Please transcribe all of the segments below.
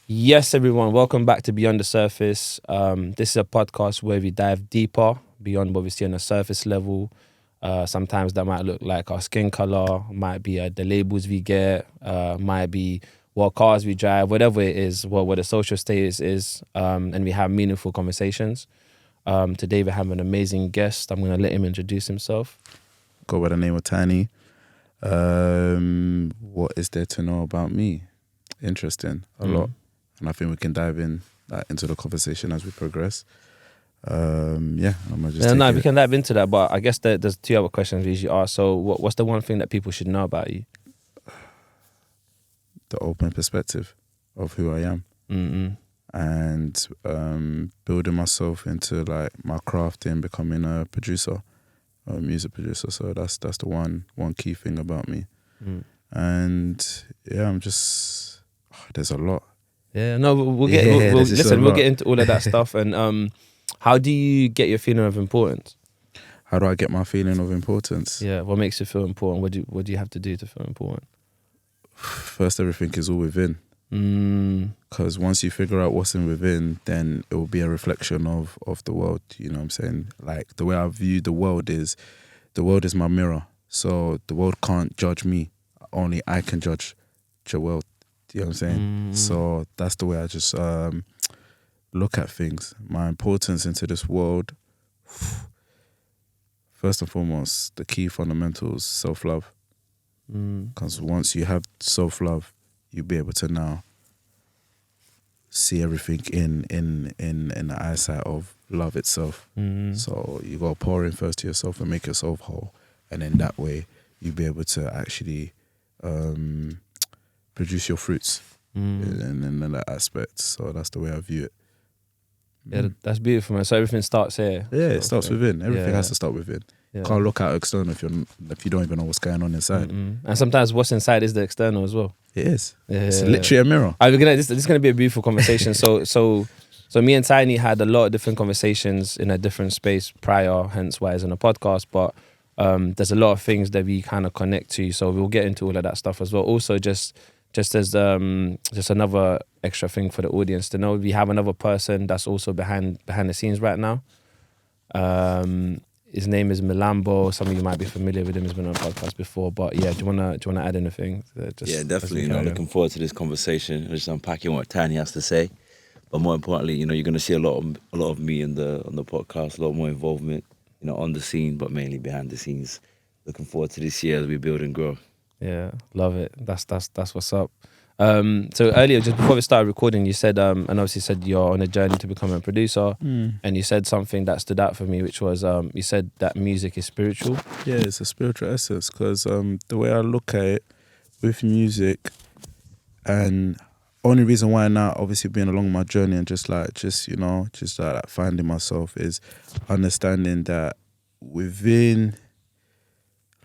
Yes, everyone, welcome back to Beyond the Surface. This is a podcast where we dive deeper beyond what we see on the surface level. Sometimes that might look like our skin color, might be the labels we get, might be what cars we drive, whatever it is, what the social status is, and we have meaningful conversations. Today we have an amazing guest. I'm going to let him introduce himself. Go by the name of Tiny. What is there to know about me? Interesting, a lot. And I think we can dive into the conversation as we progress. I'm gonna just We can dive into that, but I guess there's two other questions we usually ask. So what's the one thing that people should know about you? the open perspective of who I am, and building myself into like my craft in becoming a producer, a music producer. So that's the one key thing about me. And yeah, I'm just there's a lot. Yeah, no, we'll get into all of that stuff. And how do you get your feeling of importance? How do I get my feeling of importance? Yeah, what makes you feel important? What do you have to do to feel important? First, everything is all within. Because once you figure out what's in within, then it will be a reflection of the world. You know what I'm saying? Like the way I view the world is my mirror. So the world can't judge me. Only I can judge the world. You know what I'm saying? So that's the way I just look at things. My importance into this world, first and foremost, the key fundamentals, self-love. Because once you have self-love, you'll be able to now see everything in the eyesight of love itself. So you got to pour in first to yourself and make yourself whole. And then that way, you'll be able to actually produce your fruits in that aspect. So that's the way I view it. Yeah, that's beautiful, man. So everything starts here. Yeah, it starts within. Everything has to start within. Yeah. Can't look out external if you don't even know what's going on inside. And sometimes what's inside is the external as well. It is. Yeah. It's literally a mirror. This is gonna be a beautiful conversation. So me and Tiny had a lot of different conversations in a different space prior, hence why it's on a podcast. But there's a lot of things that we kind of connect to. So we'll get into all of that stuff as well. Also, just as just another extra thing for the audience to know, we have another person that's also behind the scenes right now. His name is Milambo. Some of you might be familiar with him. He's been on a podcast before. But yeah, do you wanna add anything? Yeah, definitely. Looking forward to this conversation. Just unpacking what Tiny has to say. But more importantly, you're going to see a lot of me on the podcast, a lot more involvement, on the scene, but mainly behind the scenes. Looking forward to this year as we build and grow. Yeah, love it. That's what's up. So earlier, just before we started recording, you said, and obviously said you're on a journey to become a producer, and you said something that stood out for me, which was you said that music is spiritual. Yeah, it's a spiritual essence because the way I look at it with music, and only reason why now, obviously being along my journey and just finding myself is understanding that within,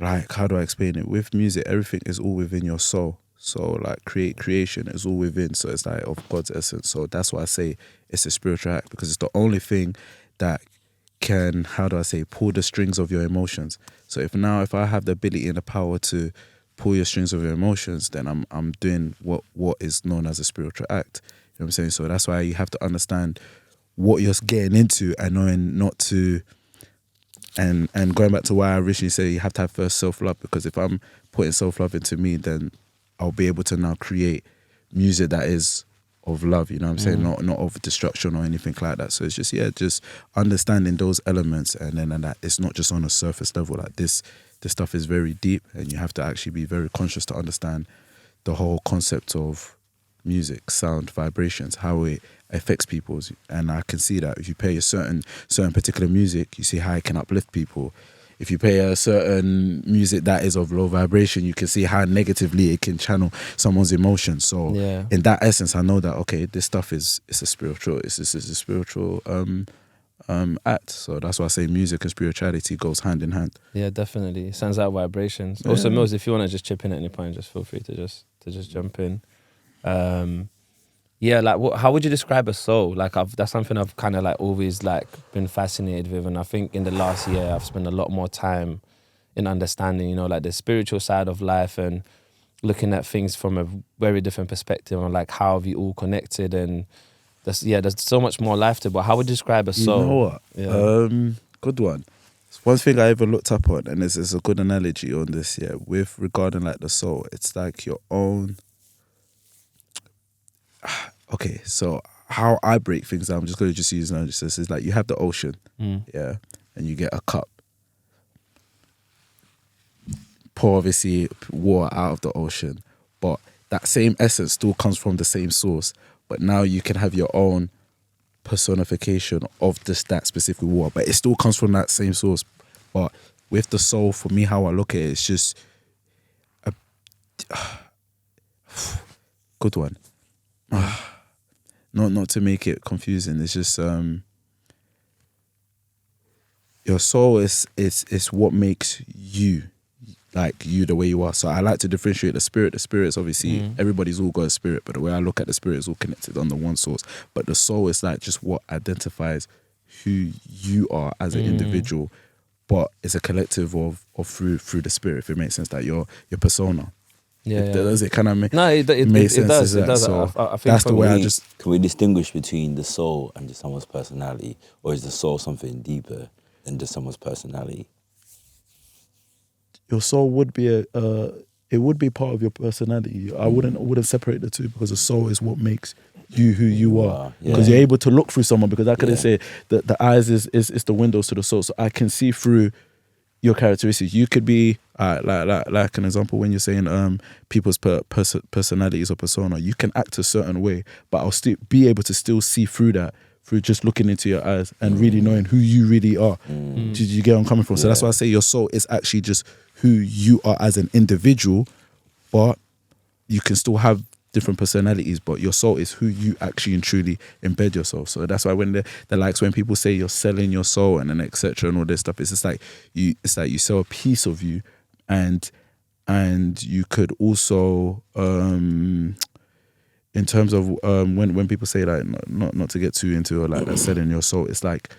like, how do I explain it? With music, everything is all within your soul. So like creation is all within. So it's like of God's essence. So that's why I say it's a spiritual act, because it's the only thing that can, pull the strings of your emotions. So if I have the ability and the power to pull your strings of your emotions, then I'm doing what is known as a spiritual act. You know what I'm saying? So that's why you have to understand what you're getting into and knowing not to. And going back to why I originally said you have to have first self-love, because if I'm putting self-love into me, then I'll be able to now create music that is of love, you know what I'm saying? Not of destruction or anything like that. So it's just understanding those elements, and that it's not just on a surface level. Like this stuff is very deep, and you have to actually be very conscious to understand the whole concept of music, sound, vibrations, how it affects people. And I can see that if you play a certain particular music, you see how it can uplift people. If you play a certain music that is of low vibration, you can see how negatively it can channel someone's emotions. So in that essence, I know that, okay, this stuff is a spiritual act. So that's why I say music and spirituality goes hand in hand. Yeah, definitely. It sends out vibrations. Yeah. Also, Mills, if you want to just chip in at any point, just feel free to just jump in. How would you describe a soul? Like that's something I've kind of like always like been fascinated with, and I think in the last year I've spent a lot more time in understanding, like the spiritual side of life, and looking at things from a very different perspective on like how we all connected, and there's so much more life to it. But how would you describe a soul? You know what? Yeah. Good one. One thing I ever looked up on, and it's a good analogy on this, yeah, with regarding like the soul, it's like your own. Okay, so how I break things down, I'm just going to just use this. Is like you have the ocean, yeah, and you get a cup. Pour obviously water out of the ocean, but that same essence still comes from the same source. But now you can have your own personification of that specific water, but it still comes from that same source. But with the soul, for me, how I look at it, it's just a good one. Not to make it confusing. It's just your soul is what makes you. Like you, the way you are. So I like to differentiate the spirit. The spirit's obviously everybody's all got a spirit, but the way I look at the spirit is all connected on the one source. But the soul is like just what identifies who you are as an individual, but it's a collective of through the spirit. If it makes sense, that your persona. Yeah. Does it kind of make? No, it make sense? does. It does. So I think that's the way I just. Can we distinguish between the soul and just someone's personality, or is the soul something deeper than just someone's personality? Your soul would be it would be part of your personality. I wouldn't separate the two, because the soul is what makes you who you are. Because you're able to look through someone, because I couldn't say that the eyes is the windows to the soul. So I can see through your characteristics. You could be like an example when you're saying people's personalities or persona. You can act a certain way, but I'll still be able to still see through that, through just looking into your eyes and really knowing who you really are. Did you get where I'm coming from? So that's why I say your soul is actually just who you are as an individual, but you can still have different personalities, but your soul is who you actually and truly embed yourself. So that's why when the likes when people say you're selling your soul and then etc. and all this stuff, it's just like you sell a piece of you, and you could also in terms of when people say like not to get too into like that selling your soul, it's like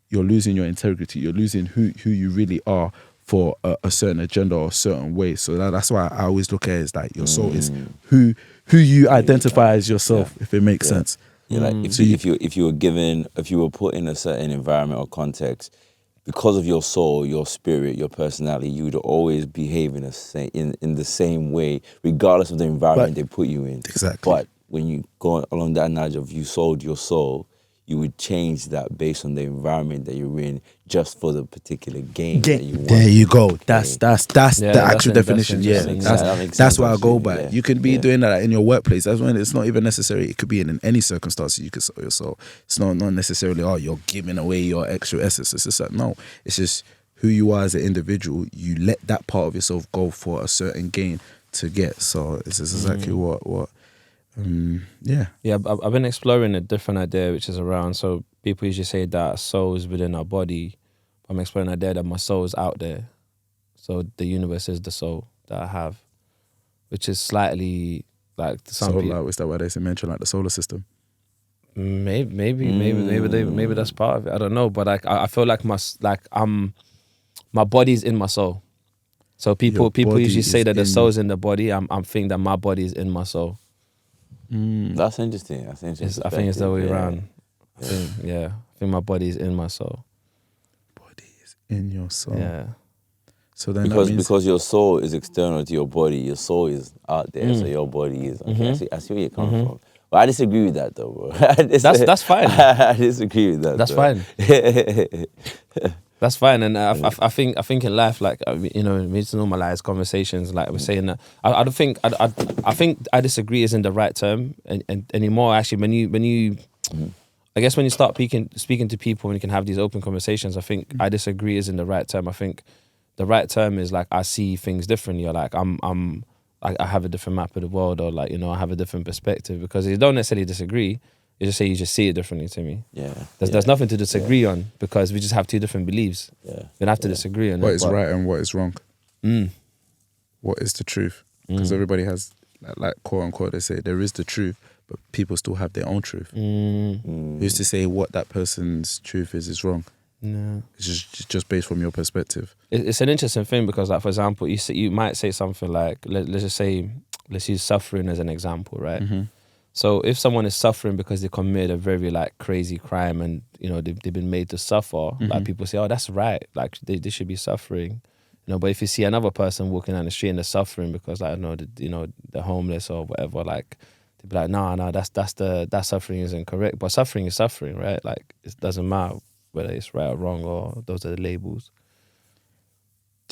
you're losing your integrity, you're losing who you really are for a certain agenda or a certain way. So that's why I always look at it as like your soul is who you identify as yourself, if it makes sense. Yeah, like if you were put in a certain environment or context, because of your soul, your spirit, your personality, you would always behave in the same way, regardless of the environment they put you in. Exactly. But when you go along that analogy of you sold your soul, you would change that based on the environment that you're in, just for the particular game that you want. There you go. That's the actual definition. That's That's what I go by. Yeah. You can be doing that in your workplace. That's when it's not even necessary. It could be in any circumstances you could sell your soul. It's not necessarily you're giving away your extra essence. It's just like no. It's just who you are as an individual. You let that part of yourself go for a certain gain to get. So it's exactly what. I've been exploring a different idea, which is around, so people usually say that soul is within our body. I'm exploring the idea that my soul is out there, so the universe is the soul that I have, which is slightly like some people. Is that why they mention like the solar system? Maybe that's part of it. I don't know, but I feel like my body's in my soul. So people usually say that the soul's in the body. I'm thinking that my body is in my soul. That's interesting. I think it's the way around. I think my body is in my soul. Body is in your soul. Yeah. So then because your soul is external to your body, your soul is out there, so your body is. Okay, I see where you're coming from. But I disagree with that, though, bro. That's fine. I disagree with that. That's fine. That's fine, and I think in life, like we need to normalize conversations. Like we're saying that I think I disagree isn't the right term and anymore. Actually, when you I guess when you start speaking to people and you can have these open conversations, I think I disagree isn't the right term. I think the right term is like I see things differently, or like I have a different map of the world, or like I have a different perspective. Because you don't necessarily disagree. You just say you just see it differently to me. There's nothing to disagree on, because we just have two different beliefs. We don't have to disagree on what is right and what is wrong. What is the truth? Because everybody has, like quote unquote, they say there is the truth, but people still have their own truth. Who's to say what that person's truth is wrong? No. It's just based from your perspective. It's an interesting thing, because like for example, you might say something like, let's just say let's use suffering as an example, right? Mm-hmm. So if someone is suffering because they committed a very like crazy crime and they've been made to suffer, like people say, oh, that's right, like they should be suffering, but if you see another person walking down the street and they're suffering because like, I don't know, they're homeless or whatever, like they'd be like, no, that suffering isn't correct. But suffering is suffering, right? Like it doesn't matter whether it's right or wrong or those are the labels.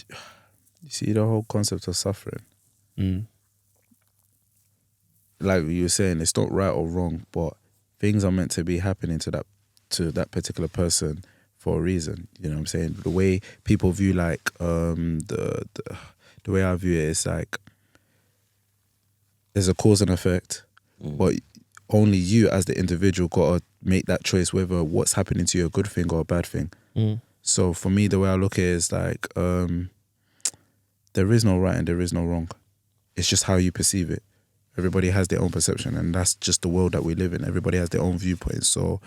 You see the whole concept of suffering. Mm. Like you were saying, it's not right or wrong, but things are meant to be happening to that particular person for a reason. You know what I'm saying? The way people view like the way I view it is like there's a cause and effect, but only you as the individual gotta make that choice whether what's happening to you a good thing or a bad thing. So for me, the way I look at it is like there is no right and there is no wrong. It's just how you perceive it. Everybody has their own perception, and that's just the world that we live in. Everybody has their own viewpoint. So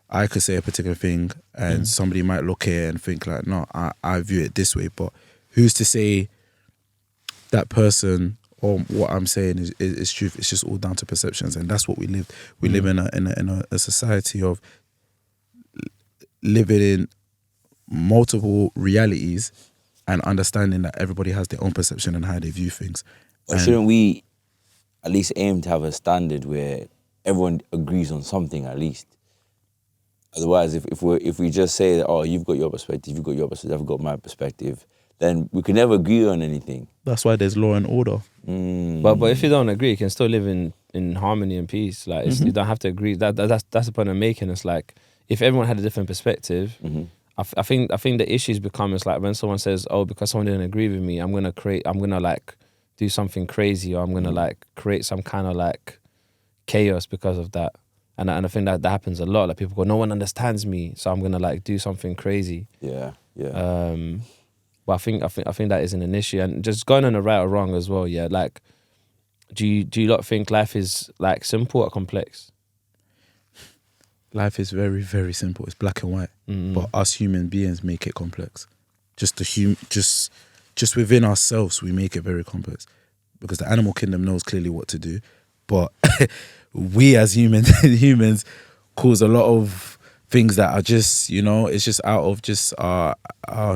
I could say a particular thing and somebody might look at it and think like, no, I view it this way. But who's to say that person or what I'm saying is truth? It's just all down to perceptions, and that's what we live. We live in a society of living in multiple realities and understanding that everybody has their own perception and how they view things. Or shouldn't we at least aim to have a standard where everyone agrees on something at least? Otherwise, if we just say that, oh, you've got your perspective, you've got your perspective, I've got my perspective, then we can never agree on anything. That's why there's law and order. But if you don't agree, you can still live in harmony and peace. Like you don't have to agree. That's the point I'm making. It's like if everyone had a different perspective, I think the issues become is like when someone says, oh, because someone didn't agree with me, I'm gonna like do something crazy, or I'm gonna like create some kind of like chaos because of that. And I think that happens a lot. Like people go, no one understands me, so I'm gonna like do something crazy. Yeah. But I think that isn't an issue. And just going on the right or wrong as well. Yeah, like do you lot think life is like simple or complex? Life is very, very simple. It's black and white. But us human beings make it complex. Just within ourselves, we make it very complex. Because the animal kingdom knows clearly what to do. But we as humans cause a lot of things that are just, it's just out of just our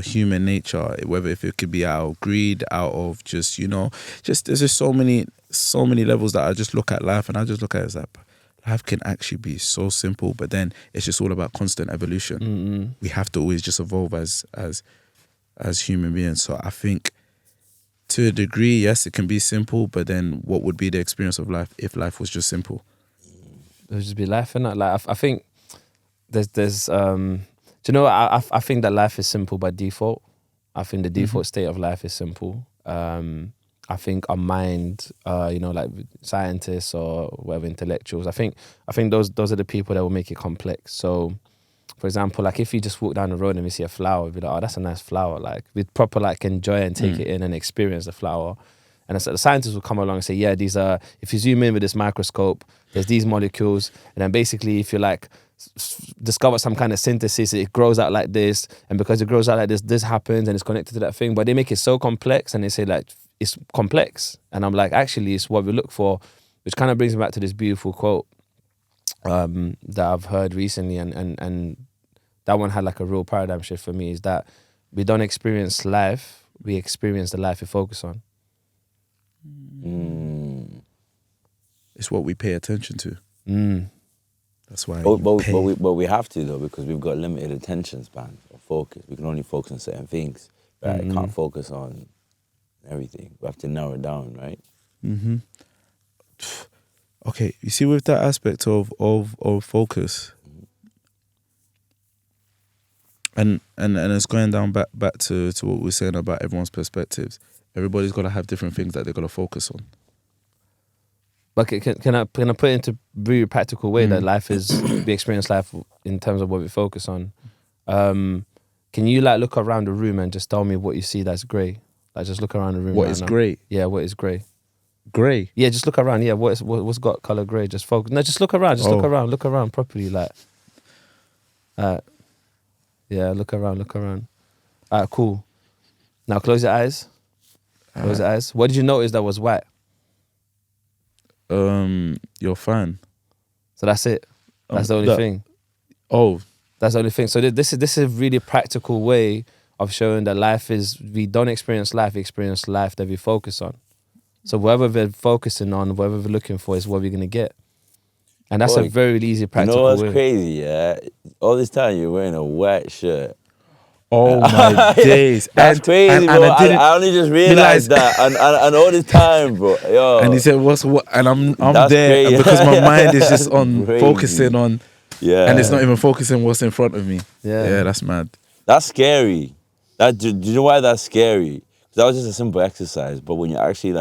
human nature. Whether if it could be out of greed, out of just, there's just so many levels that I just look at life and I just look at it as like, life can actually be so simple, but then it's just all about constant evolution. We have to always just evolve as human beings. So I think to a degree, yes, it can be simple, but then what would be the experience of life if life was just simple? It would just be life, innit? Like I think there's do you know what? I think that life is simple by default. I think the default state of life is simple. I think our mind, like scientists or whatever intellectuals, I think those are the people that will make it complex. So, for example, like if you just walk down the road and we see a flower, we'd be like, oh, that's a nice flower. Like we'd proper like enjoy and take it in and experience the flower. And so the scientists will come along and say, yeah, these are, if you zoom in with this microscope, there's these molecules. And then basically if you like discover some kind of synthesis, it grows out like this. And because it grows out like this happens and it's connected to that thing. But they make it so complex and they say like, it's complex. And I'm like, actually, it's what we look for, which kind of brings me back to this beautiful quote that I've heard recently. And that one had like a real paradigm shift for me, is that we don't experience life, we experience the life we focus on. It's what we pay attention to. That's why. But we have to though, because we've got limited attention span or focus. We can only focus on certain things. Right? Can't focus on everything. We have to narrow it down, right? Okay, you see, with that aspect of focus, and it's going down back to what we were saying about everyone's perspectives. Everybody's got to have different things that they're going to focus on. But can I put it into a very practical way that life is, we experience life in terms of what we focus on. Can you like look around the room and just tell me what you see that's grey? Like just look around the room. What is grey? Yeah, what is grey? Grey? Yeah, just look around. Yeah, what's got colour grey? Just focus. No, just look around. Just look around properly. Like, yeah, look around. Alright, cool. Now close your eyes. Close your eyes. What did you notice that was white? you're fine. So that's it. That's the only thing. Oh, That's the only thing. So this is a really practical way of showing that life is, we don't experience life, we experience life that we focus on. So whatever we're focusing on, whatever we're looking for is what we're going to get. And that's a very easy practical way. You know what's crazy, yeah? All this time you're wearing a white shirt. oh my days. That's crazy, bro. I only just realized that. And all this time, bro. Yo. And he said, "What's what?" And I'm That's there crazy. because my mind is just on Crazy. focusing on, Yeah. and it's not even focusing what's in front of me. Yeah. Yeah, that's mad. That's scary. Do you know why that's scary? That was just a simple exercise, but when you're actually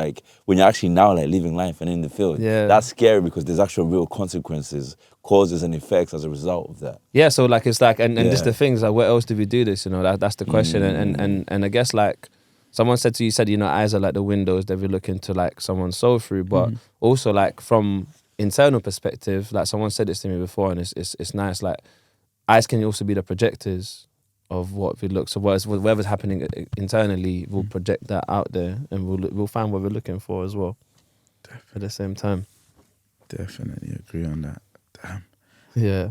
now like living life and in the field, that's scary because there's actual real consequences, causes and effects as a result of that. Yeah, so like it's like, and just the things like, where else do we do this? You know, that's the question. And I guess like someone said to you, said, you know, eyes are like the windows that we look into like someone's soul through, but also like from internal perspective, like someone said this to me before, and it's nice. Like eyes can also be the projectors of what we look. So whatever's happening internally, we'll project that out there, and we'll find what we're looking for as well. Definitely. At the same time. Definitely agree on that. Damn. Yeah.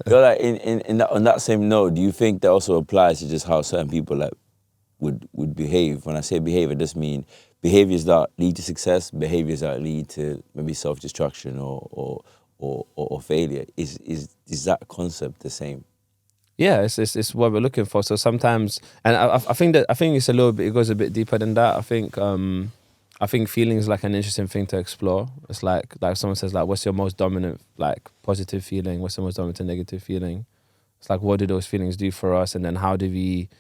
You're like on that same note, do you think that also applies to just how certain people like would behave? When I say behave, I just mean behaviors that lead to success, behaviors that lead to maybe self-destruction or failure. Is that concept the same? Yeah, it's what we're looking for. So sometimes, and I think it's a little bit, it goes a bit deeper than that. I think feeling is like an interesting thing to explore. It's like someone says like, what's your most dominant like positive feeling? What's the most dominant negative feeling? It's like, what do those feelings do for us? And then how do we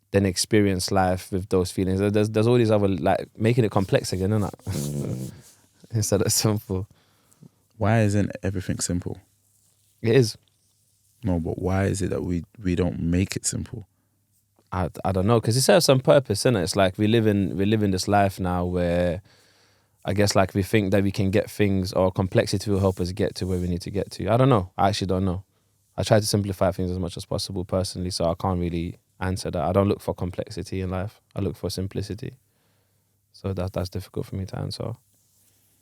then experience life with those feelings? There's all these other, like making it complex again, isn't it? Instead of simple. Why isn't everything simple? It is. No, but why is it that we don't make it simple? I don't know, because it serves some purpose, innit? It's like we live in this life now where I guess like we think that we can get things, or complexity will help us get to where we need to get to. I don't know. I actually don't know. I try to simplify things as much as possible personally, so I can't really answer that. I don't look for complexity in life. I look for simplicity. So that's difficult for me to answer.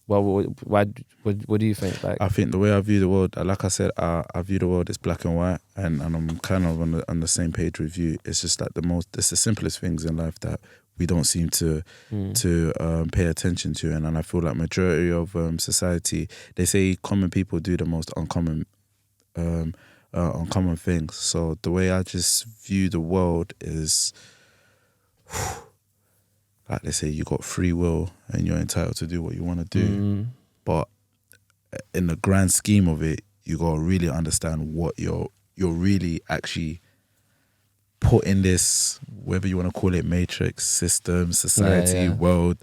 Well, what do you think? Like, I think the way I view the world, like I said, I view the world as black and white, and I'm kind of on the same page with you. It's just like it's the simplest things in life that we don't seem to pay attention to, and I feel like majority of society, they say common people do the most uncommon things. So the way I just view the world is, like they say, you got free will and you're entitled to do what you want to do. But in the grand scheme of it, you got to really understand what you're really actually put in this, whether you want to call it matrix, system, society, world,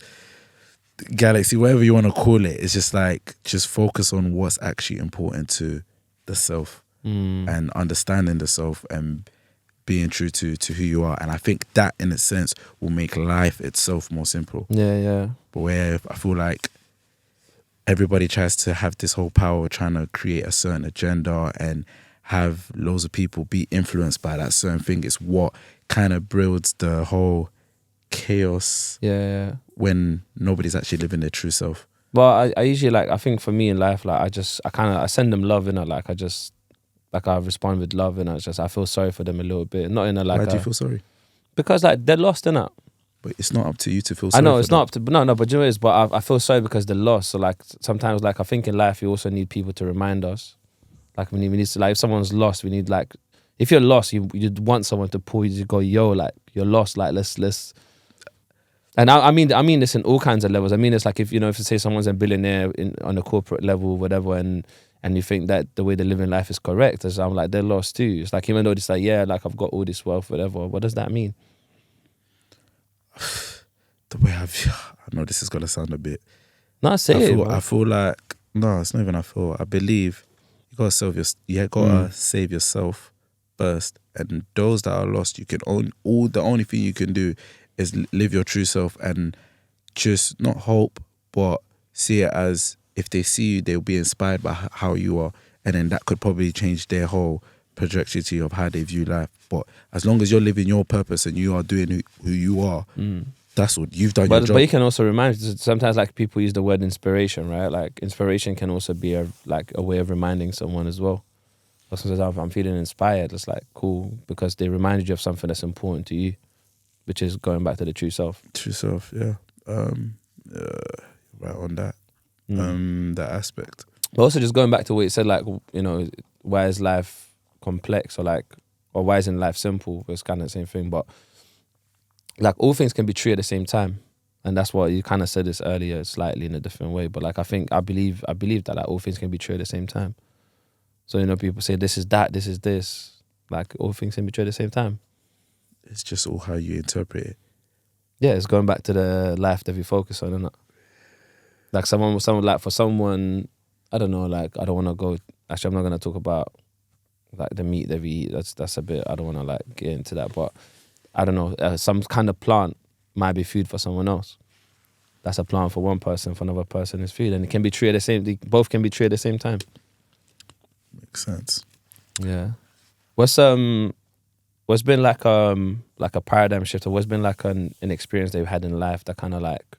galaxy, whatever you want to call it. It's just like, just focus on what's actually important to the self and understanding the self and being true to who you are. And I think that in a sense will make life itself more simple. Yeah. But where I feel like everybody tries to have this whole power trying to create a certain agenda and have loads of people be influenced by that certain thing, is what kind of builds the whole chaos when nobody's actually living their true self. Well, I usually like, I think for me in life, like I send them love, innit? Like I respond with love, and it's just, I feel sorry for them a little bit. Not in a like. Why do you feel sorry? Because like they're lost, innit? But it's not up to you to feel sorry. I know for it's them. not up to, no, but you know it is. But I feel sorry because they're lost. So like sometimes, like I think in life, you also need people to remind us. Like we need to, like if someone's lost, we need, like, if you're lost, you want someone to pull you to go, yo, like you're lost, like let's. And I mean this in all kinds of levels. I mean it's like if you say someone's a billionaire on a corporate level, whatever, and you think that the way they live in life is correct, as I'm like, they're lost too. It's like, even though it's like, yeah, like I've got all this wealth, whatever. What does that mean? The way I know this is gonna sound a bit. No, say it. I feel like, no, it's not even. I believe you gotta save yourself first, and those that are lost, you can the only thing you can do is live your true self and just not hope, but see it as, if they see you, they'll be inspired by how you are, and then that could probably change their whole trajectory of how they view life. But as long as you're living your purpose and you are doing who you are, that's what you've done your job. But you can also remind. Sometimes, like people use the word inspiration, right? Like inspiration can also be a way of reminding someone as well. Or sometimes I'm feeling inspired. It's like cool because they reminded you of something that's important to you, which is going back to the true self. True self, yeah. Right on that. That aspect. But also just going back to what you said, like, why is life complex or why isn't life simple? It's kind of the same thing, but like all things can be true at the same time. And that's what you kind of said this earlier, slightly in a different way. But like, I believe that like all things can be true at the same time. So, people say this is that, this is this. Like all things can be true at the same time. It's just all how you interpret it. Yeah, it's going back to the life that we focus on, isn't it? Like for someone, I don't know, like I don't want to go, actually I'm not going to talk about like the meat that we eat. That's a bit, I don't want to like get into that, but I don't know, some kind of plant might be food for someone else. That's a plant for one person, for another person is food. And it can be true both can be true at the same time. Makes sense. Yeah. What's been like a paradigm shift, or what's been like an experience that you've had in life that kind of like,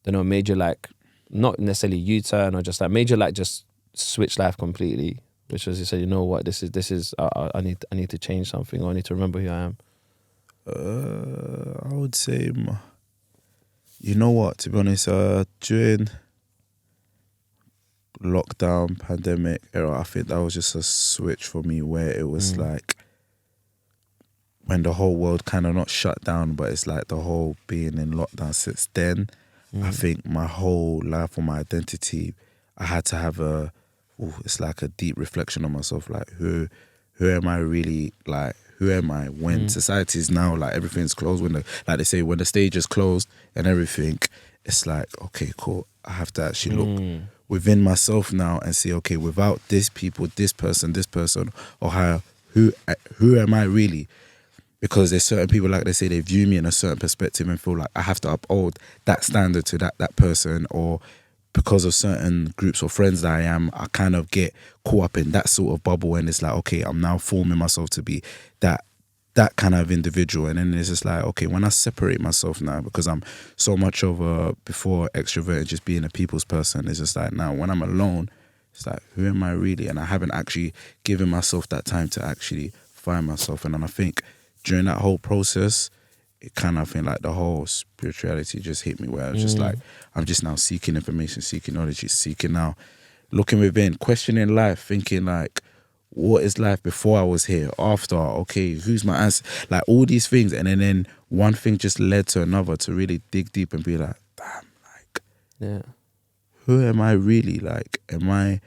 made you like, not necessarily U-turn or just like made you like just switch life completely, which was you said, you know what, this is I need to change something, or I need to remember who I am. I would say, you know what, to be honest, during lockdown, pandemic era, I think that was just a switch for me where it was like when the whole world kind of not shut down, but it's like the whole being in lockdown since then. I think my whole life or my identity, I had to have it's like a deep reflection on myself, like who am I really, like who am I when society is now like everything's closed, when like they say when the stage is closed and everything, it's like, okay, cool, I have to actually look within myself now and see, okay, without this people, this person, or who am I really? Because there's certain people, like they say, they view me in a certain perspective and feel like I have to uphold that standard to that person, or because of certain groups or friends that I kind of get caught up in that sort of bubble, and it's like, okay, I'm now forming myself to be that kind of individual. And then it's just like, okay, when I separate myself now, because I'm so much of a before extrovert and just being a people's person, it's just like now when I'm alone, it's like, who am I really? And I haven't actually given myself that time to actually find myself. And then I think during that whole process, it kind of, I think like the whole spirituality just hit me, where I was just like, I'm just now seeking information, seeking knowledge, seeking now, looking within, questioning life, thinking like, what is life before I was here, after, okay, who's my answer, like all these things. And then one thing just led to another, to really dig deep and be like, damn, like, yeah, who am I really? Like, am I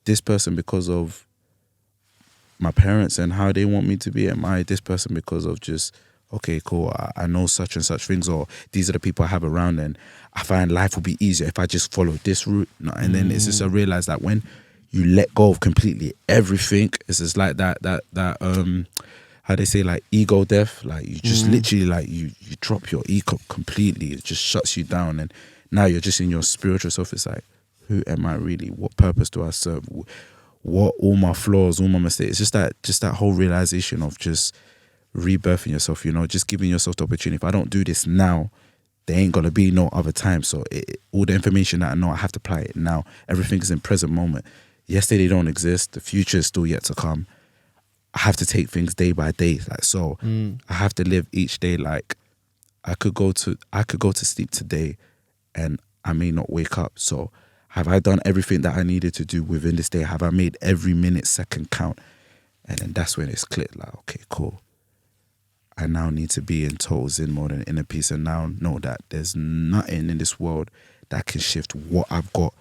this person because of my parents and how they want me to be? Am I this person because of just, okay, cool, I know such and such things, or these are the people I have around and I find life will be easier if I just follow this route? No. And then it's just I realize that when you let go of completely everything, it's just like that how they say, like ego death, like you just literally like you drop your ego completely, it just shuts you down, and now you're just in your spiritual self. It's like, who am I really? What purpose do I serve? What all my flaws, all my mistakes, just that whole realization of just rebirthing yourself, just giving yourself the opportunity. If I don't do this now, there ain't gonna be no other time. So all the information that I know, I have to apply it now. Everything is in present moment. Yesterday don't exist. The future is still yet to come. I have to take things day by day. Like, so I have to live each day like I could go to sleep today and I may not wake up. So have I done everything that I needed to do within this day? Have I made every minute, second count? And then that's when it's clicked, like, okay, cool. I now need to be in total zen mode and inner peace, and now know that there's nothing in this world that can shift what I've got.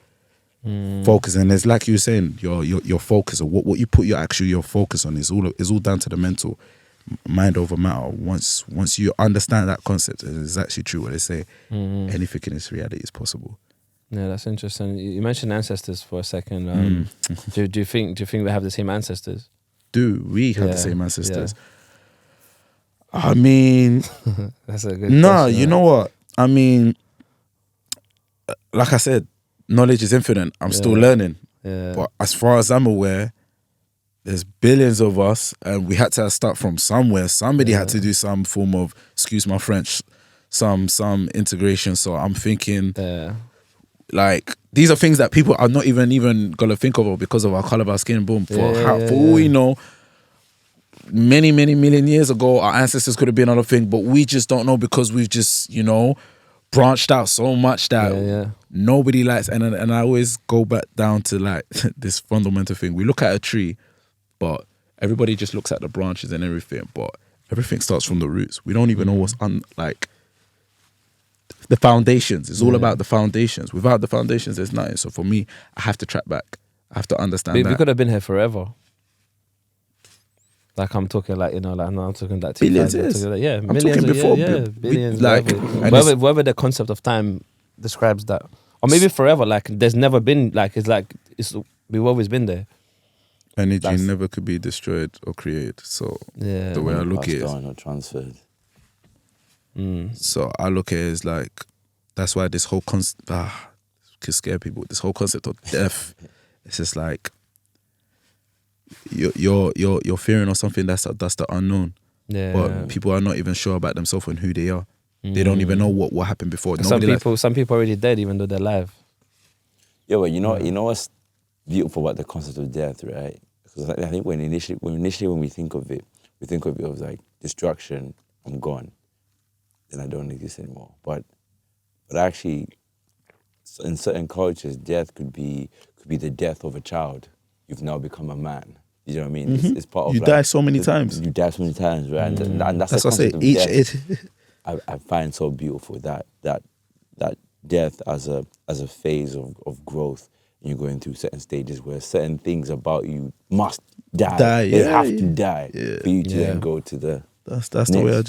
Focus, and it's like you were saying, your focus, or what you put your focus on is all down to the mental, mind over matter. Once you understand that concept, it's actually true what they say. Anything in this reality is possible. Yeah, that's interesting. You mentioned ancestors for a second. Do you think we have the same ancestors? Do we have the same ancestors? Yeah. I mean, that's a good question. You know what? I mean, like I said, knowledge is infinite. I'm still learning. Yeah. But as far as I'm aware, there's billions of us, and we had to start from somewhere. Somebody had to do some form of, excuse my French, some integration. So I'm thinking Yeah. like these are things that people are not even gonna think of because of our color of our skin. Boom. For all we know, many million years ago, our ancestors could have been on a thing, but we just don't know because we've just branched out so much that nobody likes. And I always go back down to like this fundamental thing. We look at a tree, but everybody just looks at the branches and everything, but everything starts from the roots. We don't even know what's like the foundations. It's all about the foundations. Without the foundations, there's nothing. So for me, I have to track back. I have to understand that. We could have been here forever. Like I'm talking like, like I'm talking like billions years. I'm millions talking before. Billions. Like, whatever the concept of time describes that. Or maybe forever, like there's never been, we've always been there. Energy never could be destroyed or created. So the way I look at it is or transferred. So I look at it as like, that's why this whole concept can scare people. This whole concept of death, it's just like you're fearing of something that's the unknown. Yeah. But people are not even sure about themselves and who they are. They don't even know what happened before. Some people are already dead even though they're alive. Yeah, but you know what's beautiful about the concept of death, right? Because I think when we think of it, we think of it as like destruction. I'm gone, then I don't exist anymore. But actually, in certain cultures, death could be the death of a child. You've now become a man. You know what I mean? It's part of you die so many times. You die so many times, right? And that's what I say. I find so beautiful that death as a phase of growth. And you're going through certain stages where certain things about you must die. They have to die for you to then go to the. That's the way I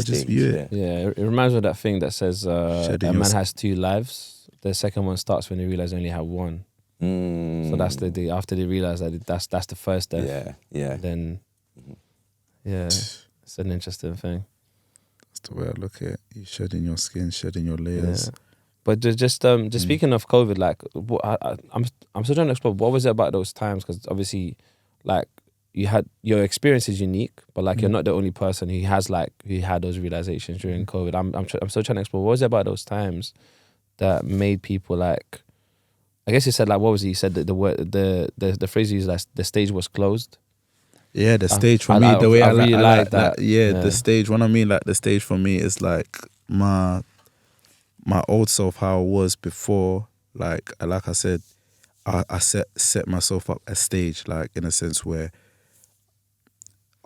just view it. Yeah, it reminds me of that thing that says a man has 2 lives. The second one starts when they realize they only have one. So that's the after they realize that that's the first death. Yeah. Then, it's an interesting thing. That's the way I look at it. You shedding your skin, shedding your layers. Yeah. But just speaking of COVID, like I'm still trying to explore what was it about those times, because obviously, like you had your experience is unique, but like you're not the only person who had those realizations during COVID. I'm still trying to explore what was it about those times that made people like. I guess you said like what was it? You said that the word the phrase you used, like the stage was closed. Yeah, the stage for me, the way I really like that. The stage. What I mean, like the stage for me is like my old self, how I was before. Like I said, I set myself up a stage, like in a sense where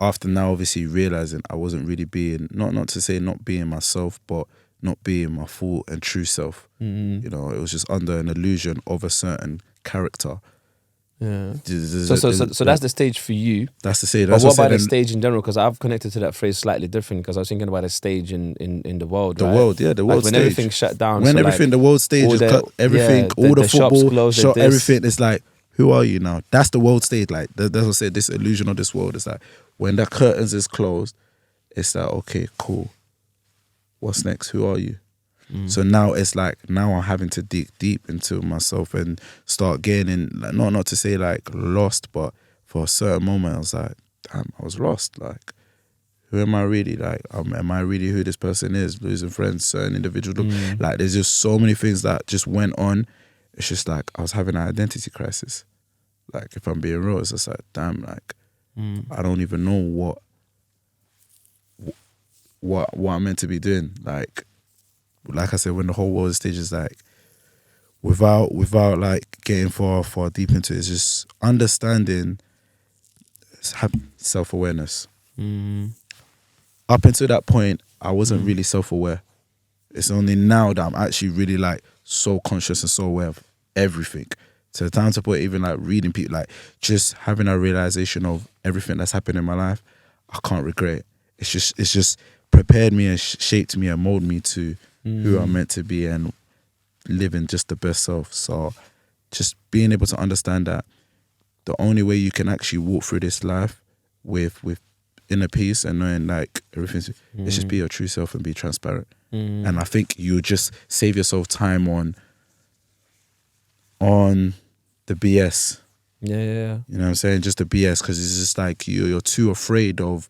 after now obviously realizing I wasn't really being not to say not being myself, but not being my full and true self. It was just under an illusion of a certain character. Yeah. So that's the stage for you. That's the stage. But what about the stage in general? Because I've connected to that phrase slightly different, because I was thinking about a stage in the world. The right? world, the world when stage. Everything shut down. When the world stage is cut, everything, all the football, shot, everything. It's like, who are you now? That's the world stage. Like that's what I said. This illusion of this world is like when the curtains is closed. It's like, okay, cool. What's next? Who are you? So now it's like, now I'm having to dig deep into myself and start getting, like, not to say like lost, but for a certain moment I was like, damn, I was lost. Like, who am I really? Like, am I really who this person is? Losing friends, certain individuals. Like, there's just so many things that just went on. It's just like, I was having an identity crisis. Like, if I'm being real, it's just like, damn, like, I don't even know what I'm meant to be doing. Like I said, when the whole world stage is like, without like getting far deep into it, it's just understanding, have self-awareness. Up until that point, I wasn't really self-aware. It's only now that I'm actually really like so conscious and so aware of everything. So the time to put even like reading people, like just having a realization of everything that's happened in my life, I can't regret it. It's just prepared me and shaped me and molded me to who I'm meant to be and living just the best self. So just being able to understand that the only way you can actually walk through this life with inner peace and knowing like everything's, it's just be your true self and be transparent. And I think you just save yourself time on the BS. Yeah. You know what I'm saying? Just the BS, because it's just like you're too afraid of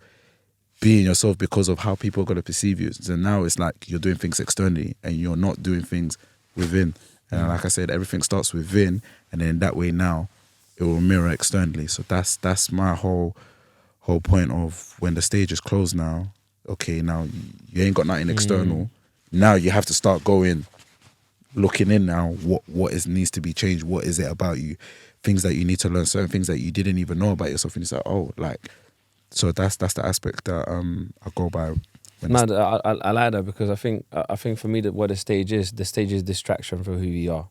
being yourself because of how people are going to perceive you. So now it's like you're doing things externally and you're not doing things within. And like I said, everything starts within, and then that way now it will mirror externally. So that's my whole point of when the stage is closed now. Okay, now you ain't got nothing external. Now you have to start looking in now. What needs to be changed? What is it about you? Things that you need to learn, certain things that you didn't even know about yourself, and it's like, oh, like, so that's the aspect that I go by. I like that, because I think for me that what the stage is distraction from who we are.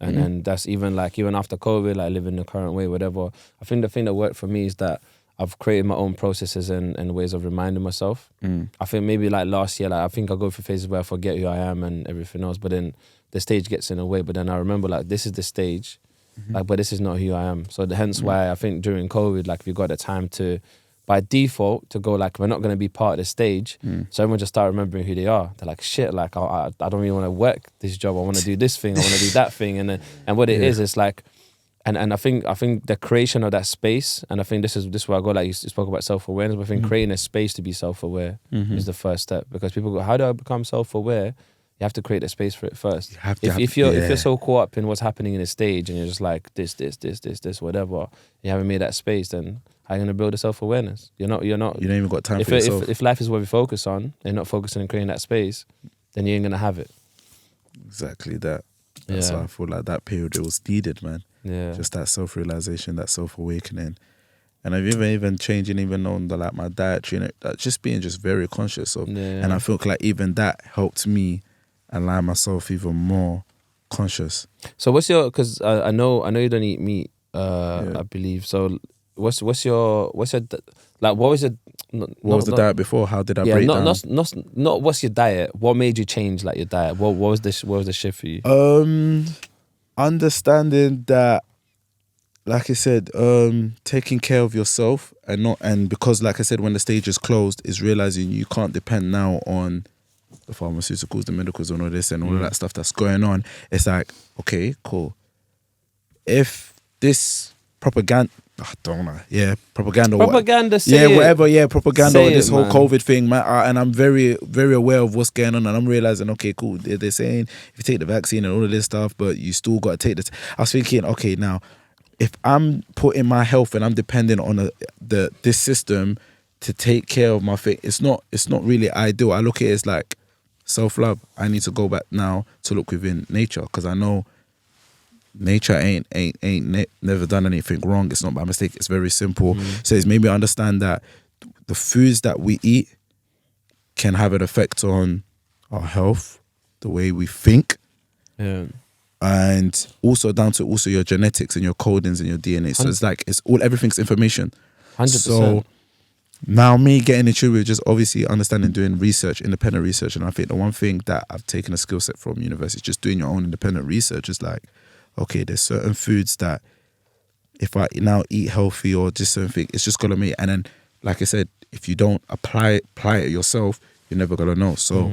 And that's even after COVID, like living the current way, whatever. I think the thing that worked for me is that I've created my own processes and ways of reminding myself. I think maybe like last year, like I think I go through phases where I forget who I am and everything else, but then the stage gets in the way. But then I remember, like, this is the stage, like, but this is not who I am. So hence why I think during COVID, like, we got the time to, by default, to go, like, we're not going to be part of the stage. So everyone just start remembering who they are. They're like, shit, like, I don't really want to work this job. I want to do this thing. I want to do that thing. And what it is, it's like, and I think the creation of that space, and I think this is where I go, like you spoke about self-awareness, but I think creating a space to be self-aware is the first step. Because people go, how do I become self-aware? You have to create a space for it first. If you're so caught up in what's happening in the stage and you're just like this, whatever, you haven't made that space, then how are you going to build a self-awareness? You don't even got time for yourself. If life is what we focus on, and you're not focusing on creating that space, then you ain't going to have it. Exactly that. That's why I feel like that period, it was needed, man. Yeah. Just that self-realization, that self-awakening. And I've even changing even on the, like, my dietary, and that just being just very conscious of. And I feel like even that helped me align myself even more conscious. So what's your, because I know you don't eat meat, I believe. So what's your like, what was your what was the diet before? How did I break down? Not what's your diet? What made you change, like, your diet? What was the shift for you? Understanding that, like I said, taking care of yourself, and because, like I said, when the stage is closed, is realizing you can't depend now on the pharmaceuticals, the medicals, and all this and all of that stuff that's going on. It's like, okay, cool. If this propaganda, propaganda, propaganda with this whole COVID thing, man, and I'm very, very aware of what's going on, and I'm realizing, okay, cool, they're saying if you take the vaccine and all of this stuff, but you still got to take this. I was thinking, okay, now, if I'm putting my health and I'm depending on this system to take care of my thing, it's not really ideal. I look at it as like self-love. I need to go back now to look within nature, because I know nature ain't never done anything wrong. It's not by mistake. It's very simple. So it's made me understand that the foods that we eat can have an effect on our health, the way we think, and also down to also your genetics and your codings and your DNA. So it's like everything's information. 100%. So now me getting into it with just obviously understanding, doing research, independent research, and I think the one thing that I've taken a skill set from university is just doing your own independent research. Is like, okay, there's certain foods that if I now eat healthy or just certain thing, it's just gonna make. And then, like I said, if you don't apply it yourself, you're never gonna know. So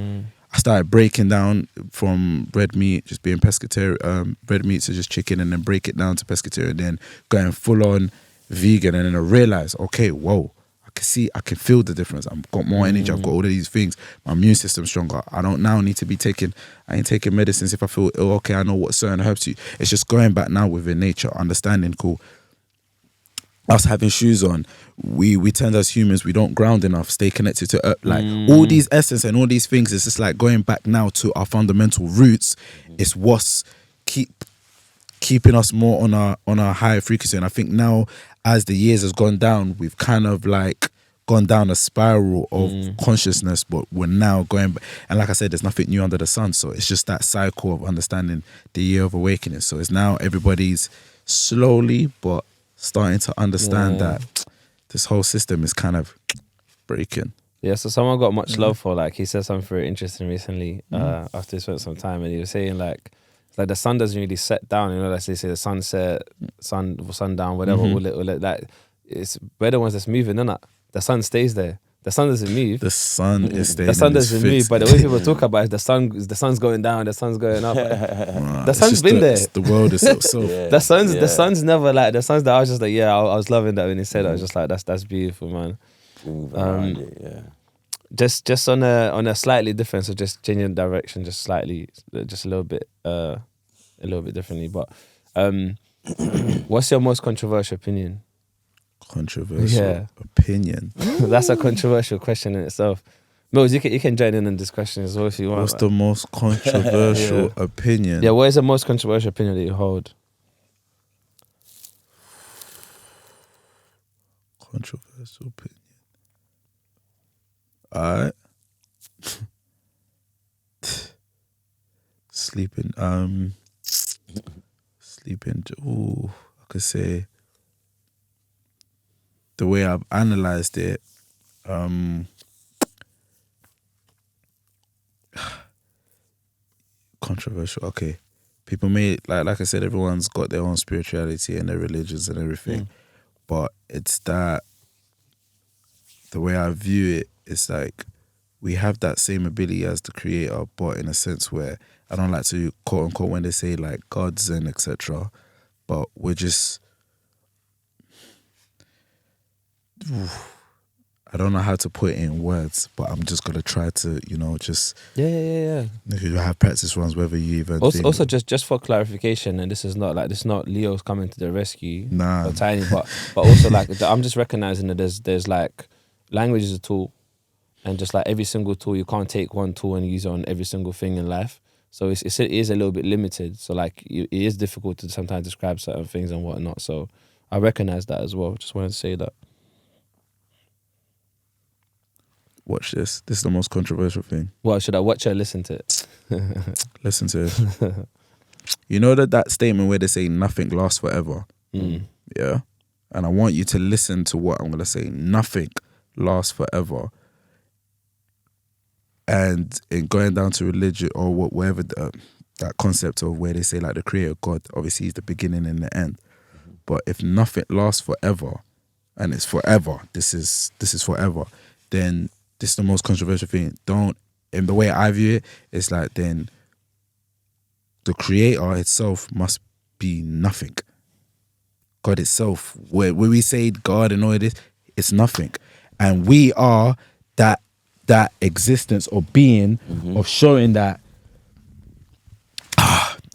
I started breaking down from red meat, just being pescatarian, red meat to just chicken, and then break it down to pescatarian, then going full on vegan, and then I realized, okay, whoa, I can feel the difference. I've got more energy. I've got all of these things. My immune system's stronger. I don't now need to be I ain't taking medicines if I feel ill. Okay, I know what certain herbs to. It's just going back now within nature, understanding, cool. Us having shoes on, we tend as humans, we don't ground enough, stay connected to earth. Like all these essence and all these things, it's just like going back now to our fundamental roots. It's what's keeping us more on our higher frequency. And I think now, as the years has gone down, we've kind of like gone down a spiral of consciousness, but we're now going back. And like I said, there's nothing new under the sun. So it's just that cycle of understanding the year of awakening. So it's now everybody's slowly but starting to understand that this whole system is kind of breaking. Yeah, so someone got much love for, like, he said something very interesting recently after he spent some time, and he was saying like the sun doesn't really set down, you know, like they say the sunset, sundown, whatever, all it, like, we're the ones that's moving, isn't it? The sun stays there. The sun doesn't move. The sun is staying. The sun doesn't move, but the way people talk about it, the sun's going down, the sun's going up. The sun's been there. The world is so. The sun's never like the sun's that I was just like, I was loving that when he said that. I was just like, that's beautiful, man. Yeah. just on a slightly different, so just changing direction, just slightly, just a little bit differently. But what's your most controversial opinion? Controversial opinion. That's a controversial question in itself. Mills, you can join in on this question as well if you want. What's the most controversial opinion? Yeah, what is the most controversial opinion that you hold? Controversial opinion. Alright. Sleeping. Ooh, I could say the way I've analysed it. Controversial. Okay, people may like I said, everyone's got their own spirituality and their religions and everything, but it's that the way I view it, it's like we have that same ability as the creator, but in a sense where I don't like to quote unquote when they say like gods and etc. But we're just I don't know how to put it in words, but I'm just gonna try to, just Yeah. if you have practice runs, whether you even Also just for clarification, and this is not Leo's coming to the rescue, or Tiny, but also like I'm just recognizing that there's like language is a tool, and just like every single tool, you can't take one tool and use it on every single thing in life. So it is a little bit limited. So like it is difficult to sometimes describe certain things and whatnot. So I recognize that as well. Just wanted to say that. Watch this. This is the most controversial thing. Well, should I watch it or listen to it? Listen to it. You know that statement where they say nothing lasts forever? Yeah? And I want you to listen to what I'm going to say. Nothing lasts forever. And in going down to religion or whatever, that concept of where they say like the creator God, obviously he's the beginning and the end. But if nothing lasts forever, and it's forever, this is forever, then this is the most controversial thing. In the way I view it, it's like then the creator itself must be nothing. God itself, where we say God and all of this, it's nothing. And we are that existence or being of showing that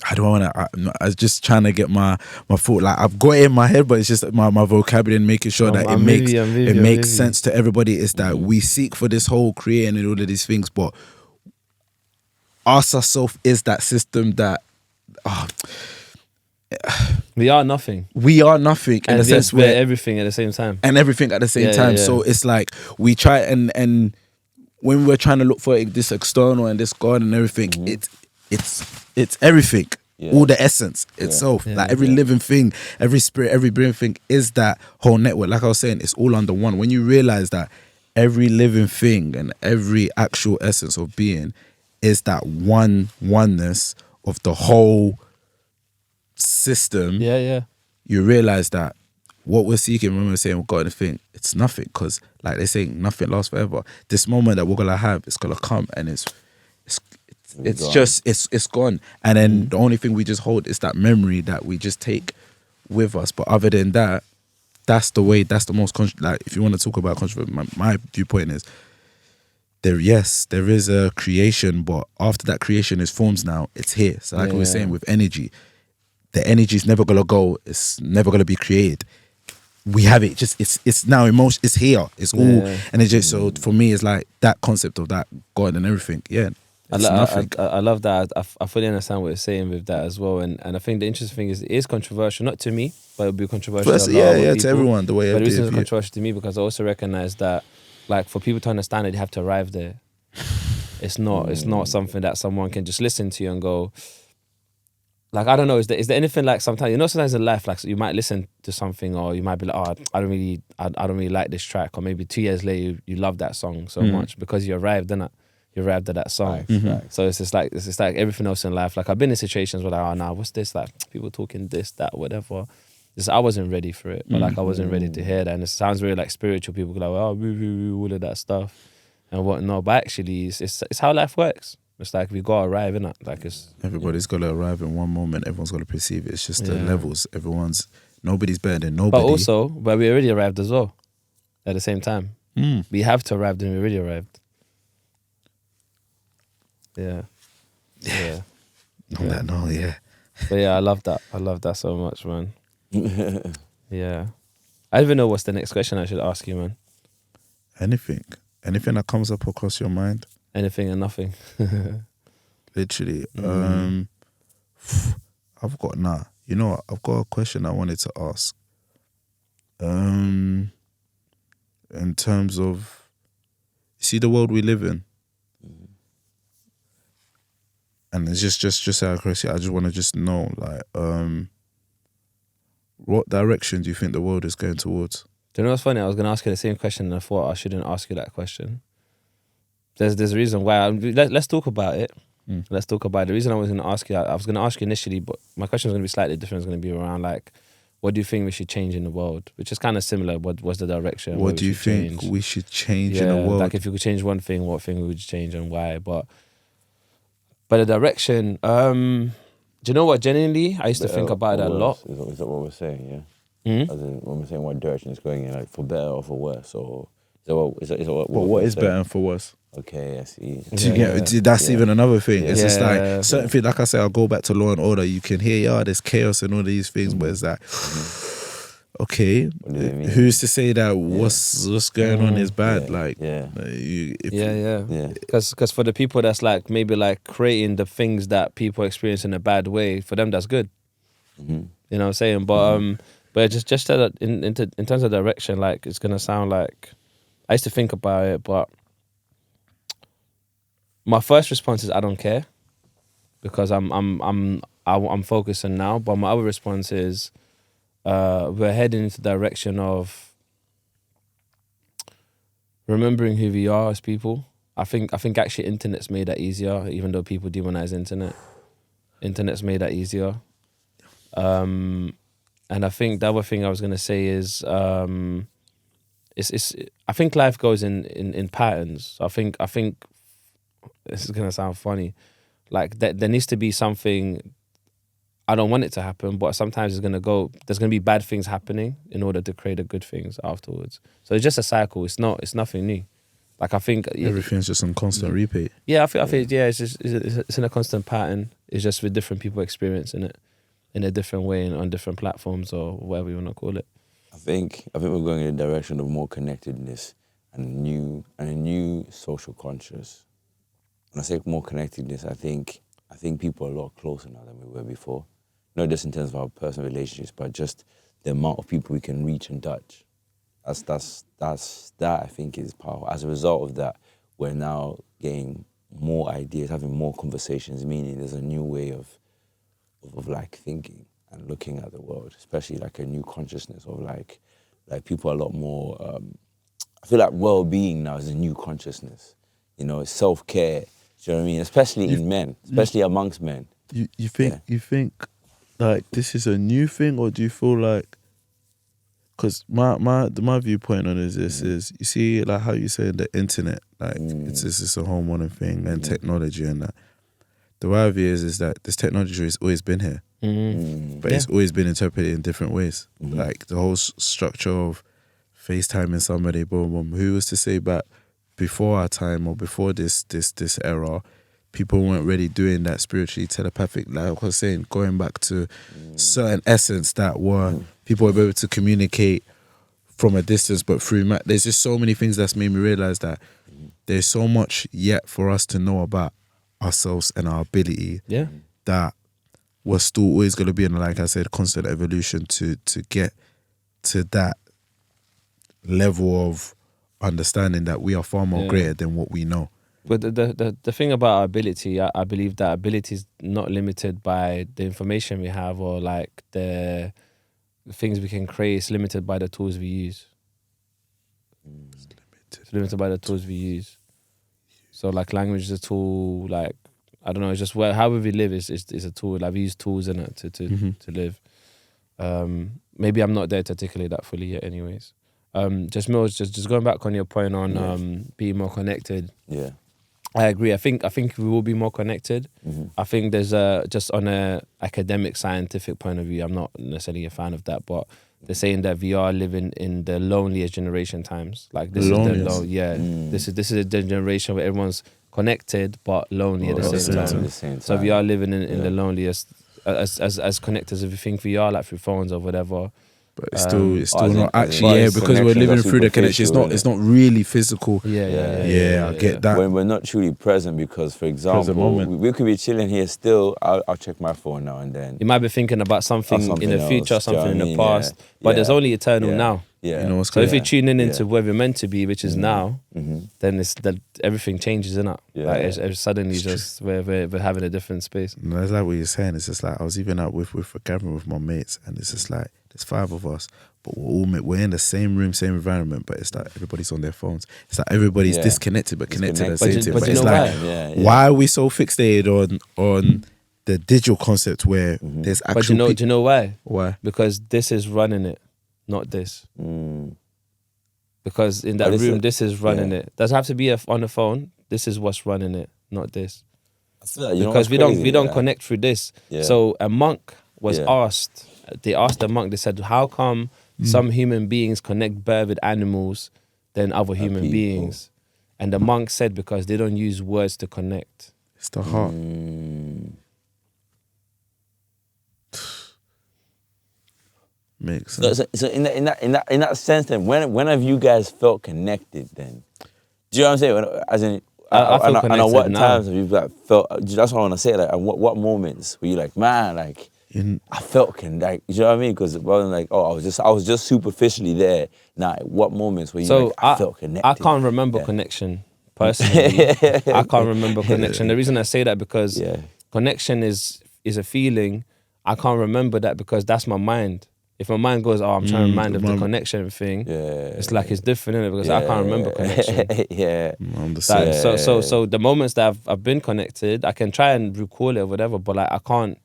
I was just trying to get my thought, like I've got it in my head, but it's just my vocabulary and making sure that it makes sense to everybody. Is that we seek for this whole creating and all of these things, but us ourselves is that system that we are nothing. We are nothing in and the sense we're where everything at the same time. And everything at the same time. Yeah. So it's like we try and when we're trying to look for this external and this God and everything, it's everything. Yeah. All the essence itself. Like every living thing, every spirit, every breathing thing is that whole network. Like I was saying, it's all under one. When you realize that every living thing and every actual essence of being is that oneness of the whole system, you realize that what we're seeking when we're saying we've got anything, it's nothing, because like they say, nothing lasts forever. This moment that we're gonna have, it's gonna come, and it's gone. And then the only thing we just hold is that memory that we just take with us. But other than that, that's the most like if you want to talk about controversy, my viewpoint is there is a creation, but after that creation is forms now, it's here. So like we were saying with energy, the energy is never gonna go, it's never gonna be created. We have it, just it's now emotion, it's here, it's all energy. So for me, it's like that concept of that God and everything. I love that. I fully understand what you're saying with that as well, and I think the interesting thing is it is controversial, not to me, but it'll be controversial to to everyone. The way, but the reason it's controversial to me because I also recognize that, like, for people to understand it, you have to arrive there. It's not something that someone can just listen to and go. Like, I don't know, is there anything like sometimes in life, like, so you might listen to something or you might be like, oh, I don't really like this track, or maybe 2 years later you love that song so much because you arrived in it. You arrived at that song. So it's just like everything else in life. Like, I've been in situations where like, oh nah, what's this? Like, people talking this, that, whatever. I wasn't ready for it. But like I wasn't ready to hear that. And it sounds very like spiritual. People go like, oh, all of that stuff and whatnot. But actually it's how life works. It's like we gotta arrive, innit? Like everybody's gotta arrive in one moment, everyone's gotta perceive it. It's just the levels. Nobody's better than nobody. But we already arrived as well at the same time. We have to arrive, then we already arrived. Yeah. Yeah. On that note, yeah. But yeah, I love that. I love that so much, man. Yeah. I don't even know what's the next question I should ask you, man. Anything that comes up across your mind, Anything and nothing. literally. I've got You know what? I've got a question I wanted to ask. In terms of, see the world we live in, and it's just out of curiosity, I just want to just know, like, what direction do you think the world is going towards? Do you know what's funny? I was going to ask you the same question and I thought I shouldn't ask you that question. There's a reason why. Let's talk about it. Let's talk about it. The reason I was going to ask you, I was going to ask you initially, but my question was going to be slightly different. It's going to be around, like, what do you think we should change in the world? Which is kind of similar. What was the direction? What do you think we should change in the world? Like, if you could change one thing, what thing would you change and why? But the direction, do you know what? Genuinely, I used to think about it a lot. Is that what we're saying? Yeah. Mm-hmm. As in, when we're saying what direction it's going in, like for better or for worse, or is that what? What is better and for worse? Okay, I see. That's even another thing. It's just like Yeah. certain things. Like I say, I'll go back to Law and Order. You can hear, there's chaos and all these things, but it's like, okay, What do they mean? who's to say that what's going on is bad? Like, Because for the people that's like maybe like creating the things that people experience in a bad way, for them that's good. Mm-hmm. You know what I'm saying? But just that in terms of direction, like, it's gonna sound like, I used to think about it, but my first response is I don't care, because I'm focusing now. But my other response is we're heading into the direction of remembering who we are as people. I think actually internet's made that easier, even though people demonize internet. Internet's made that easier. And I think the other thing I was gonna say is I think life goes in patterns. I think this is gonna sound funny. Like, there needs to be something. I don't want it to happen, but sometimes there's gonna be bad things happening in order to create the good things afterwards. So it's just a cycle. It's nothing new. Like, I think everything's just on constant repeat. Yeah, I think it's just it's in a constant pattern. It's just with different people experiencing it in a different way and on different platforms or whatever you want to call it. I think we're going in the direction of more connectedness and a new social conscious. When I say more connectedness, I think people are a lot closer now than we were before. Not just in terms of our personal relationships, but just the amount of people we can reach and touch. That I think is powerful. As a result of that, we're now getting more ideas, having more conversations, meaning there's a new way of like thinking and looking at the world, especially like a new consciousness of like people are a lot more, I feel like well-being now is a new consciousness. You know, it's self-care, do you know what I mean? Especially in men, especially amongst men. You think like this is a new thing, or do you feel like, because my viewpoint on this is, you see, like how you say the internet, like it's a whole modern thing and technology and that. The way I view it is that this technology has always been here, but it's always been interpreted in different ways. Like the whole structure of FaceTiming somebody, boom, boom. Who was to say back before our time or before this era, people weren't really doing that spiritually telepathic, like I was saying, going back to certain essence that were people were able to communicate from a distance, but through there's just so many things that's made me realize that there's so much yet for us to know about ourselves and our ability that we're still always going to be in, like I said, constant evolution to get to that level of understanding that we are far more greater than what we know. But the thing about our ability, I believe that ability is not limited by the information we have or like the things we can create. It's limited by the tools we use. It's limited by the tools we use. So like language is a tool, like, I don't know, it's just however we live is a tool. Like we use tools in it to live. Maybe I'm not there to articulate that fully yet anyways. Just going back on your point on being more connected. Yeah. I agree. I think we will be more connected. I think there's just on a academic, scientific point of view, I'm not necessarily a fan of that, but they're saying that we are living in the loneliest generation times. Like this is the this is the generation where everyone's connected but lonely at the same time. So if you are living in the loneliest, as connected as everything for you are, like through phones or whatever. But it's still not actually, because we're living through the connection. It's not really physical. I get that. When we're not truly present, because, for example, we could be chilling here still. I'll check my phone now and then. You might be thinking about something in the future, something in the past, but there's only eternal now. Yeah. You know what's So if you're tuning into where we're meant to be, which is now, then it's that everything changes, innit? Like it's suddenly just we're having a different space. No, that's like what you're saying. It's just like I was even out with a gathering with my mates, and it's just like there's 5 of us, but we're in the same room, same environment, but it's like everybody's on their phones. It's like everybody's disconnected but connected at the same time. But it's like why are we so fixated on the digital concept where there's actual? But do you know why? Why? Because this is running it, not this. Because in that room, this is running it. Doesn't have to be on the phone. This is what's running it, not this. Because we don't connect through this. So a monk was asked. They asked the monk. They said, "How come some human beings connect better with animals than other human beings?" And the monk said, "Because they don't use words to connect. It's the heart." Makes sense. So in that sense, then when have you guys felt connected? Then, do you know what I'm saying? As in, I feel connected and at what now. times have you felt? That's what I want to say. Like, and what moments were you like, man, like I felt connected? You know what I mean? Because it wasn't like, I was just superficially there. Now, what moments were you like, I felt connected? I can't remember connection personally. I can't remember connection. The reason I say that because connection is a feeling. I can't remember that because that's my mind. If my mind goes, I'm trying to remind of the connection thing, it's like it's different, innit? Because I can't remember connection. So the moments that I've been connected, I can try and recall it or whatever, but like I can't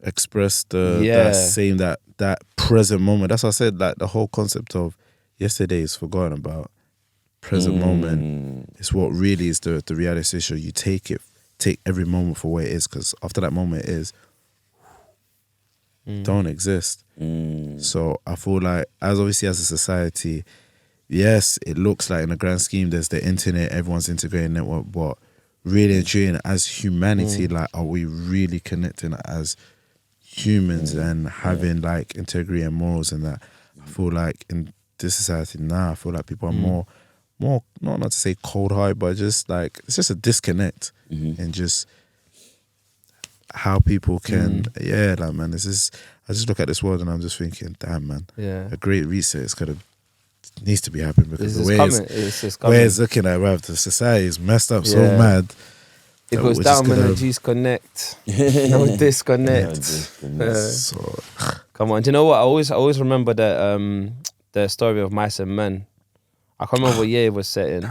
express that present moment. That's what I said, like the whole concept of yesterday is forgotten about. Present moment is what really is the reality issue. You take every moment for what it is, because after that moment don't exist. So I feel like, as a society, yes, it looks like in the grand scheme there's the internet, everyone's integrating network, but really and truly as humanity, like, are we really connecting as humans and having like integrity and morals and that? I feel like in this society now, I feel like people are more not to say cold-hearted, but just like it's just a disconnect and just how people can like, man, this is, I just look at this world and I'm just thinking, damn, man, a great reset needs to be happening, because the way it's looking at, bruv, the society is messed up so mad. It goes down when the G's connect. No disconnect. So, come on, do you know what? I always remember the story of Mice and Men. I can't remember what year it was set in.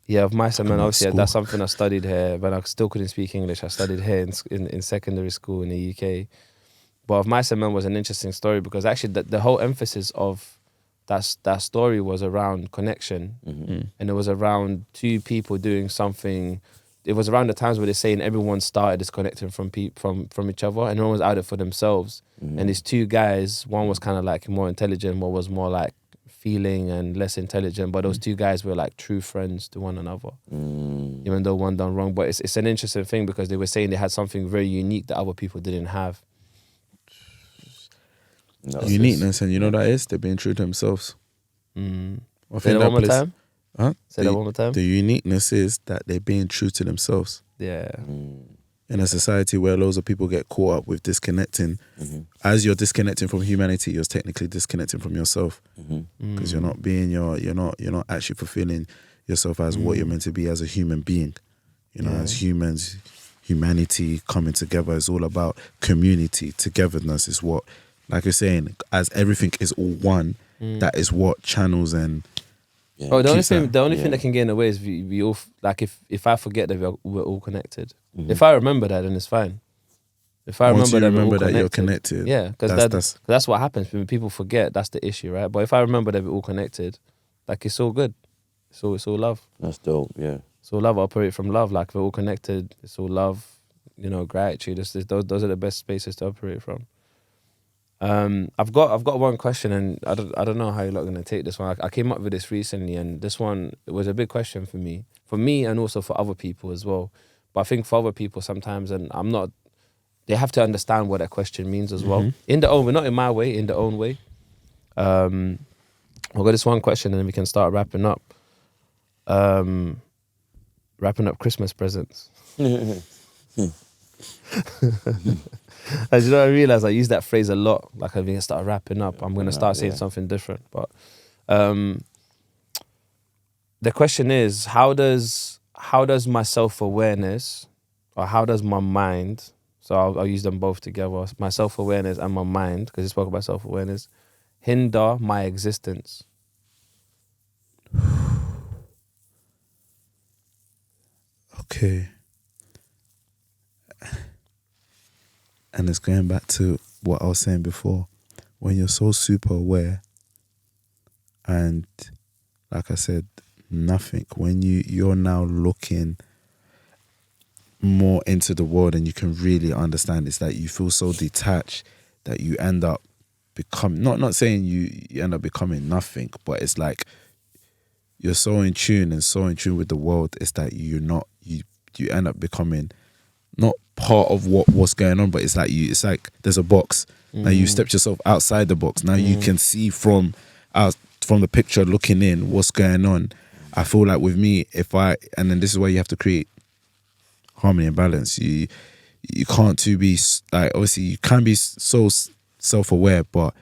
Yeah, of Mice and Men. Obviously, that's something I studied here, but I still couldn't speak English. I studied here in secondary school in the UK. But of Mice and Men was an interesting story, because actually the whole emphasis of that story was around connection, and it was around two people doing something. It was around the times where they're saying everyone started disconnecting from each other, and everyone was out there for themselves. And these two guys, one was kind of like more intelligent, one was more like feeling and less intelligent, but those two guys were like true friends to one another, even though one done wrong. But it's an interesting thing, because they were saying they had something very unique that other people didn't have. Uniqueness, and you know that is they're being true to themselves. Say that one more time. Say that one more time. The uniqueness is that they're being true to themselves. Yeah. In a society where loads of people get caught up with disconnecting, as you're disconnecting from humanity, you're technically disconnecting from yourself, because you're not being you're not actually fulfilling yourself as what you're meant to be as a human being. You know, as humans, humanity coming together is all about community, togetherness is what, like you're saying, as everything is all one, that is what channels and. Yeah. Oh, the only thing that can get in the way is we all, like, if I forget that we're all connected. If I remember that, then it's fine. If I remember that you're connected, yeah, because that's what happens when people forget. That's the issue, right? But if I remember that we're all connected, like, it's all good. It's all love. That's dope. Yeah, it's all love. I operate from love. Like, we're all connected. It's all love. You know, gratitude. Those are the best spaces to operate from. I've got one question, and I don't know how you're not gonna take this one. I came up with this recently, and this one was a big question for me, and also for other people as well. But I think for other people sometimes, and I'm not, they have to understand what that question means as well. In their own way, not in my way, in their own way. I've got this one question, and then we can start wrapping up. Wrapping up Christmas presents. As you know, I realize I use that phrase a lot. Like I'm gonna start wrapping up. I'm gonna start saying something different. But the question is, how does my self-awareness, or how does my mind? So I'll use them both together. My self-awareness and my mind, because you spoke about self-awareness, hinder my existence. Okay. And it's going back to what I was saying before. When you're so super aware, and like I said, nothing. When you're now looking more into the world and you can really understand, it's that you feel so detached that you end up becoming, not saying you end up becoming nothing, but it's like you're so in tune with the world. It's that you're not, you end up becoming not part of what's going on, but it's like there's a box. Now you stepped yourself outside the box. Now you can see from the picture looking in what's going on. I feel like with me, and then this is where you have to create harmony and balance. You can't be like, obviously you can be so self-aware, but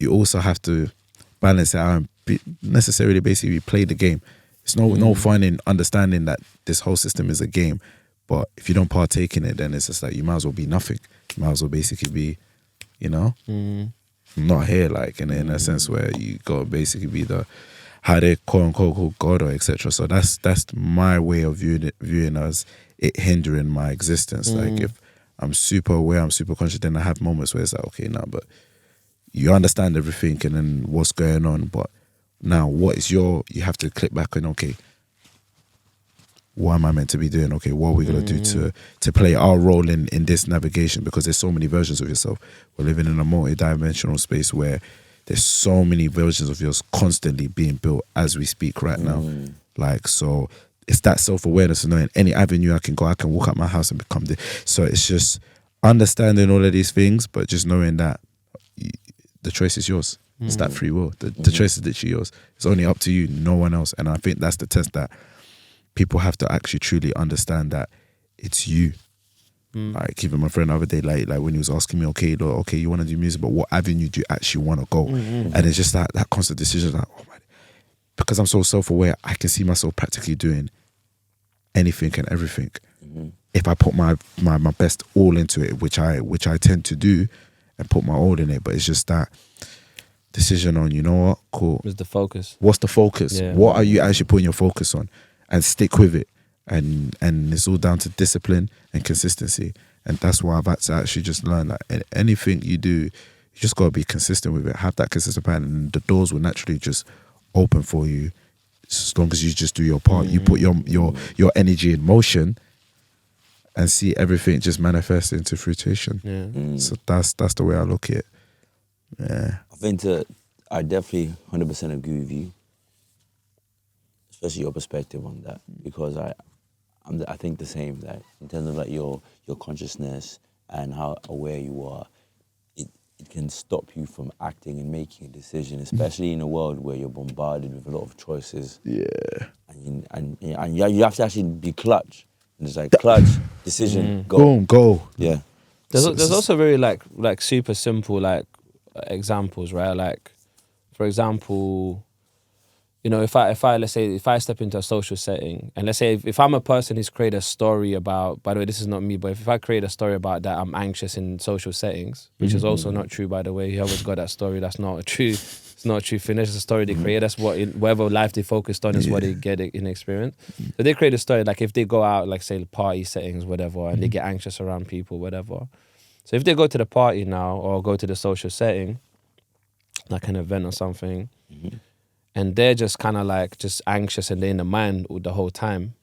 you also have to balance it out and necessarily basically play the game. It's no fun in understanding that this whole system is a game, but if you don't partake in it, then it's just like you might as well be nothing. You might as well basically be, not here, like in a sense where you got to basically be the, how they quote unquote call God or etc. So that's my way of viewing as it hindering my existence. Like if I'm super aware, I'm super conscious, then I have moments where it's like, okay, now, but you understand everything and then what's going on, but now what is you have to click back and, okay, what am I meant to be doing? Okay, what are we going to do to play our role in this navigation? Because there's so many versions of yourself. We're living in a multi-dimensional space where there's so many versions of yours constantly being built as we speak right now. Like, so it's that self-awareness of knowing any avenue I can go, I can walk out my house and become this. So it's just understanding all of these things, but just knowing that the choice is yours. It's that free will. The choice is literally yours. It's only up to you, no one else. And I think that's the test that people have to actually truly understand, that it's you. Like even my friend the other day, like when he was asking me, okay, you want to do music, but what avenue do you actually want to go? And it's just that constant decision, like, oh my, because I'm so self-aware, I can see myself practically doing anything and everything. If I put my best all into it, which I tend to do, and put my all in it. But it's just that decision on, you know what, cool. What's the focus? What's the focus? Yeah. What are you actually putting your focus on? And stick with it. And it's all down to discipline and consistency. And that's why I've had to actually just learn that anything you do, you just got to be consistent with it. Have that consistent pattern, and the doors will naturally just open for you as long as you just do your part. You put your energy in motion and see everything just manifest into fruition. So that's the way I look at it. Yeah. I think I definitely 100% agree with you, especially your perspective on that, because I think the same, that in terms of like your consciousness and how aware you are, it can stop you from acting and making a decision, especially in a world where you're bombarded with a lot of choices. Yeah. And you have to actually be clutch. And it's like clutch, decision, go. Boom, go. Yeah. There's also very like super simple like examples, right? Like, for example, you know, if I let's say if I step into a social setting, and let's say if I'm a person who's created a story about, by the way, this is not me, but if I create a story about that I'm anxious in social settings, which is also not true, by the way, whoever's got that story, that's not a true, it's not a true finish. It's a story they create. That's what whatever life they focused on is what they get in experience. So they create a story, like if they go out, like say party settings, whatever, and they get anxious around people, whatever. So if they go to the party now or go to the social setting, like an event or something, and they're just kind of like just anxious and they're in the mind the whole time,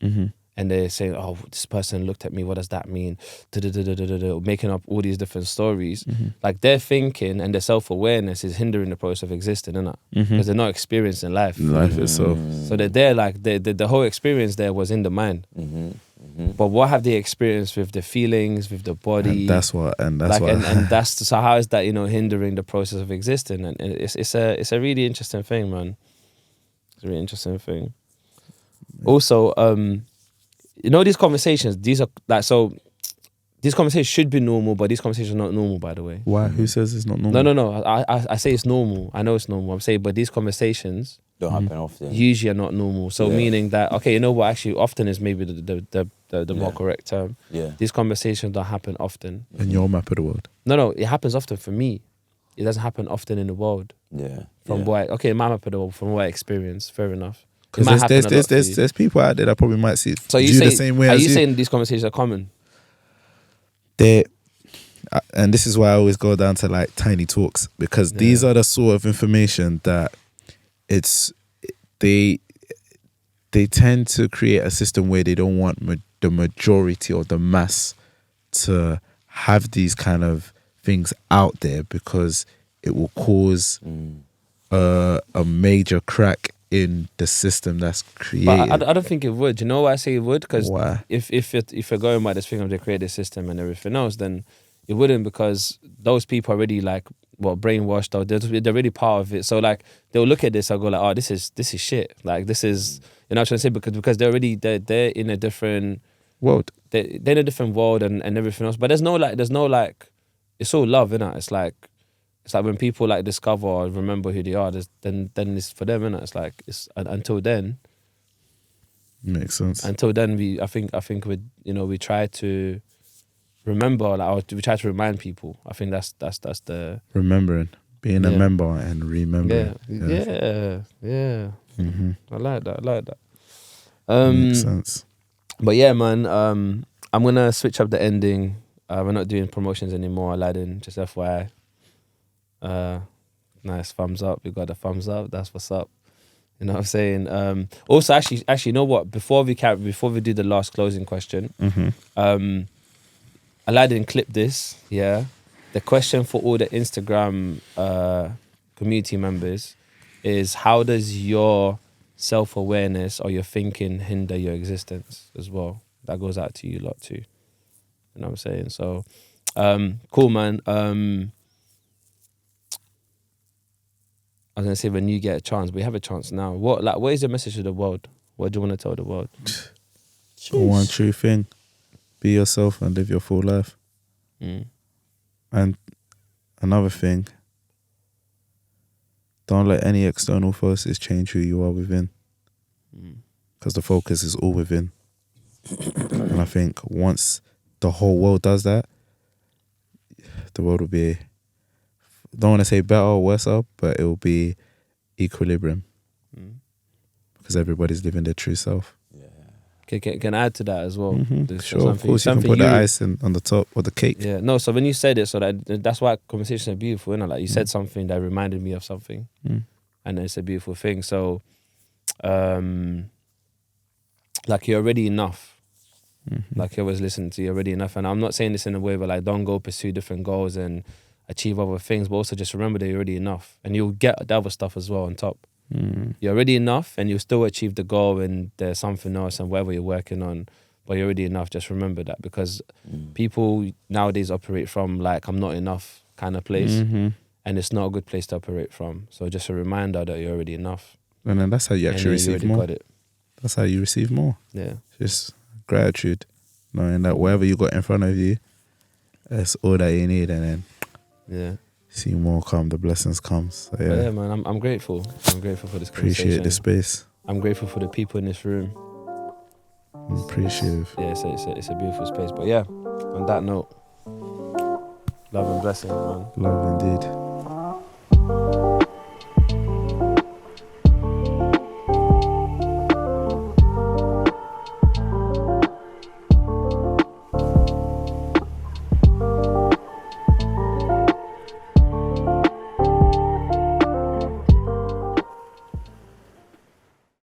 and they're saying, oh, this person looked at me, what does that mean? Making up all these different stories. Like their thinking and their self-awareness is hindering the process of existing, innit? Because they're not experiencing life. Life itself. So they're there, like the whole experience there was in the mind. But what have they experienced with the feelings, with the body? And that's what. And that's so how is that, you know, hindering the process of existing? And it's a really interesting thing, man. It's a really interesting thing. Also, you know, these conversations, these are like, so these conversations should be normal, but these conversations are not normal, by the way. Why? Who says it's not normal? No. I say it's normal. I know it's normal. I'm saying, but these conversations don't happen often. Usually are not normal. So meaning that, okay, you know what? Actually, often is maybe the more correct term. Yeah. These conversations don't happen often. In your map of the world. No, it happens often for me. It doesn't happen often in the world. Yeah. From what my map of the world, from what I experience, fair enough. Because there's people out there that probably might see so view the same way as you. Are you saying these conversations are common? And this is why I always go down to like tiny talks, because these are the sort of information that they tend to create a system where they don't want the majority or the mass to have these kind of things out there, because it will cause a major crack in the system that's created. But I don't think it would. You know why I say it would? Because why? If you're going by this thing of they create this system and everything else, then it wouldn't, because those people are already like brainwashed, or they're already part of it. So like they'll look at this and go like, oh, this is shit. Like this is, you know what I'm trying to say, because they're already they're in a different world. They're in a different world and everything else. But there's no like it's all love, innit? It's like when people like discover or remember who they are, then it's for them, innit? It's like until then. Makes sense. Until then, I think we try to remember, like, or we try to remind people. I think that's the remembering, being a member and remembering. Yeah. I like that. Makes sense. But yeah, man. I'm gonna switch up the ending. We're not doing promotions anymore, Aladdin. Just FYI. Nice thumbs up. We got a thumbs up. That's what's up. You know what I'm saying? Also, actually, you know what? Before we do the last closing question, Aladdin, clip this. Yeah, the question for all the Instagram community members is: how does your self-awareness or your thinking hinder your existence as well? That goes out to you lot too. You know what I'm saying? So, cool, man. I was gonna say when you get a chance, but you have a chance now. What is your message to the world? What do you want to tell the world? One true thing: be yourself and live your full life. And another thing: don't let any external forces change who you are within, because the focus is all within. And I think once the whole world does that, the world will be, don't want to say better or worse up, but it will be equilibrium, because everybody's living their true self. Can I add to that as well? Sure, of course, you can put the icing on the top or the cake. Yeah, no, so when you said it, so that's why conversations are beautiful, innit? Like you said something that reminded me of something, and it's a beautiful thing. So, like you're already enough. Like you always listen to, you're already enough. And I'm not saying this in a way, but like don't go pursue different goals and achieve other things, but also just remember that you're already enough, and you'll get the other stuff as well on top. You're already enough, and you'll still achieve the goal, and there's something else and whatever you're working on, but you're already enough. Just remember that, because people nowadays operate from like I'm not enough kind of place, and it's not a good place to operate from. So just a reminder that you're already enough, and then that's how you actually receive more. Got it. That's how you receive more. Yeah, just gratitude, knowing that whatever you got in front of you, that's all that you need, and then see more come, the blessings comes. So, yeah, man, I'm grateful. I'm grateful for this conversation. Appreciate the space. I'm grateful for the people in this room. Appreciative. Yeah, it's a beautiful space. But yeah, on that note, love and blessings, man. Love indeed.